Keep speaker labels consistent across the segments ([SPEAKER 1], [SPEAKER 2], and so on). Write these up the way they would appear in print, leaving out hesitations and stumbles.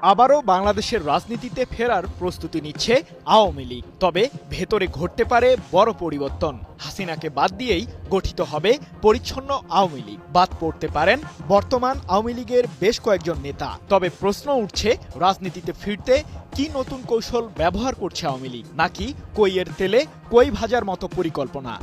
[SPEAKER 1] আবারও বাংলাদেশের রাজনীতিতে ফেরার প্রস্তুতি নিচ্ছে আওয়ামী লীগ। তবে ভেতরে ঘটতে পারে বড় পরিবর্তন। হাসিনাকে বাদ দিয়েই গঠিত হবে পরিচ্ছন্ন আওয়ামী লীগ। বাদ পড়তে পারেন বর্তমান আওয়ামী লীগের বেশ কয়েকজন নেতা। তবে প্রশ্ন উঠছে, রাজনীতিতে ফিরতে কি নতুন কৌশল ব্যবহার করছে আওয়ামী লীগ, নাকি কইয়ের তেলে কই ভাজার মতো পরিকল্পনা?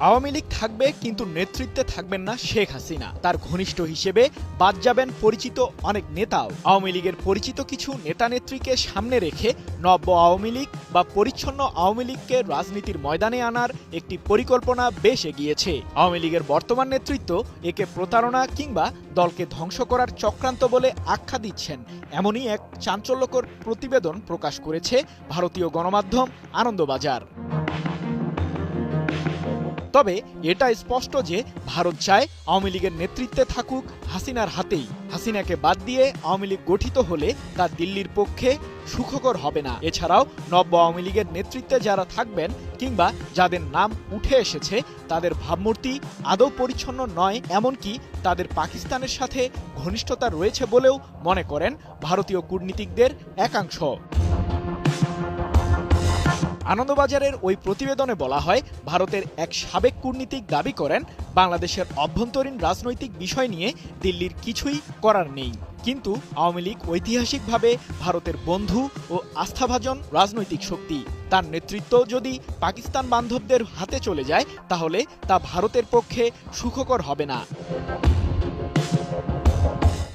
[SPEAKER 1] আওয়ামী লীগ থাকবে, কিন্তু নেতৃত্বে থাকবেন না শেখ হাসিনা। তার ঘনিষ্ঠ হিসেবে বাদ যাবেন পরিচিত অনেক নেতাও। আওয়ামী লীগের পরিচিত কিছু নেতা নেত্রীকে সামনে রেখে নব্য আওয়ামী লীগ বা পরিচ্ছন্ন আওয়ামী লীগকে রাজনীতির ময়দানে আনার একটি পরিকল্পনা বেশ এগিয়েছে। আওয়ামী লীগের বর্তমান নেতৃত্ব একে প্রতারণা কিংবা দলকে ধ্বংস করার চক্রান্ত বলে আখ্যা দিচ্ছেন। এমনই এক চাঞ্চল্যকর প্রতিবেদন প্রকাশ করেছে ভারতীয় গণমাধ্যম আনন্দবাজার। তবে এটা স্পষ্ট যে ভারত চায় আওয়ামী লীগের নেতৃত্বে থাকুক হাসিনার হাতেই। হাসিনাকে বাদ দিয়ে আওয়ামী লীগ গঠিত হলে তা দিল্লির পক্ষে সুখকর হবে না। এছাড়াও নব্য আওয়ামী লীগের নেতৃত্বে যারা থাকবেন কিংবা যাদের নাম উঠে এসেছে, তাদের ভাবমূর্তি আদৌ পরিচ্ছন্ন নয়, এমনকি তাদের পাকিস্তানের সাথে ঘনিষ্ঠতা রয়েছে বলেও মনে করেন ভারতীয় কূটনীতিকদের একাংশ। আনন্দবাজারের ওই প্রতিবেদনে বলা হয়, ভারতের এক সাবেক কূটনীতিক দাবি করেন, বাংলাদেশের অভ্যন্তরীণ রাজনৈতিক বিষয় নিয়ে দিল্লির কিছুই করার নেই। কিন্তু আওয়ামী লীগ ঐতিহাসিকভাবে ভারতের বন্ধু ও আস্থাভাজন রাজনৈতিক শক্তি। তার নেতৃত্ব যদি পাকিস্তান বান্ধবদের হাতে চলে যায়, তাহলে তা ভারতের পক্ষে সুখকর হবে না।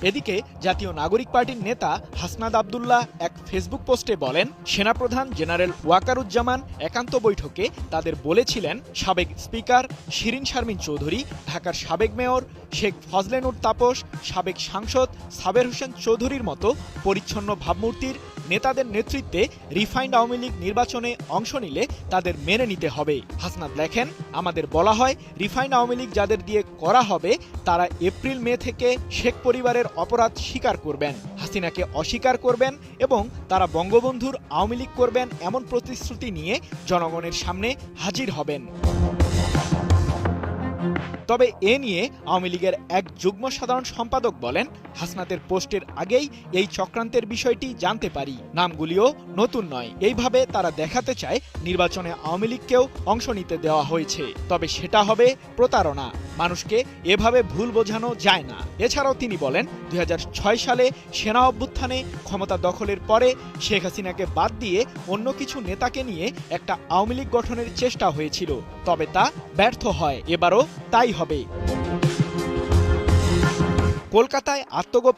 [SPEAKER 1] এদিকে জাতীয় নাগরিক পার্টির নেতা হাসনাত আব্দুল্লাহ এক ফেসবুক পোস্টে বলেন, সেনাপ্রধান জেনারেল ওয়াকারুজ্জামান একান্ত বৈঠকে তাদের বলেছিলেন, সাবেক স্পিকার শিরিন শারমিন চৌধুরী, ঢাকার সাবেক মেয়র শেখ ফজলে নূর তাপস, সাবেক সাংসদ সাবের হোসেন চৌধুরীর মতো পরিচ্ছন্ন ভাবমূর্তির নেতাদের নেতৃত্বে রিফাইন্ড আওয়ামী লীগ নির্বাচনে অংশ নিলে তাদের মেনে নিতে হবে। হাসনাত লেখেন, আমাদের বলা হয়, রিফাইন্ড আওয়ামী লীগ যাদের দিয়ে করা হবে তারা এপ্রিল মে থেকে শেখ পরিবারের অপরাধ স্বীকার করবেন, হাসিনাকে অস্বীকার করবেন এবং তারা বঙ্গবন্ধুর আওয়ামী লীগ করবেন এমন প্রতিশ্রুতি নিয়ে জনগণের সামনে হাজির হবেন। তবে এ নিয়ে আওয়ামী লীগের এক যুগ্ম সাধারণ সম্পাদক বলেন, হাসনাতের পোস্টের আগেই এই চক্রান্তের বিষয়টি জানতে পারি। নামগুলিও নতুন নয়। এইভাবে তারা দেখাতে চায় নির্বাচনে আওয়ামী লীগকেও অংশ নিতে দেওয়া হয়েছে। তবে সেটা হবে প্রতারণা। মানুষকে এভাবে ভুল বোঝানো যায় না। এছাড়াও তিনি বলেন, 2006 সালে সেনা অভ্যুত্থানে ক্ষমতা দখলের পরে শেখ হাসিনাকে বাদ দিয়ে অন্য কিছু নেতাকে নিয়ে একটা আওয়ামী লীগ গঠনের চেষ্টা হয়েছিল। তবে তা ব্যর্থ হয়। এবারও তাই হবে। কলকাতায় আত্মগোপন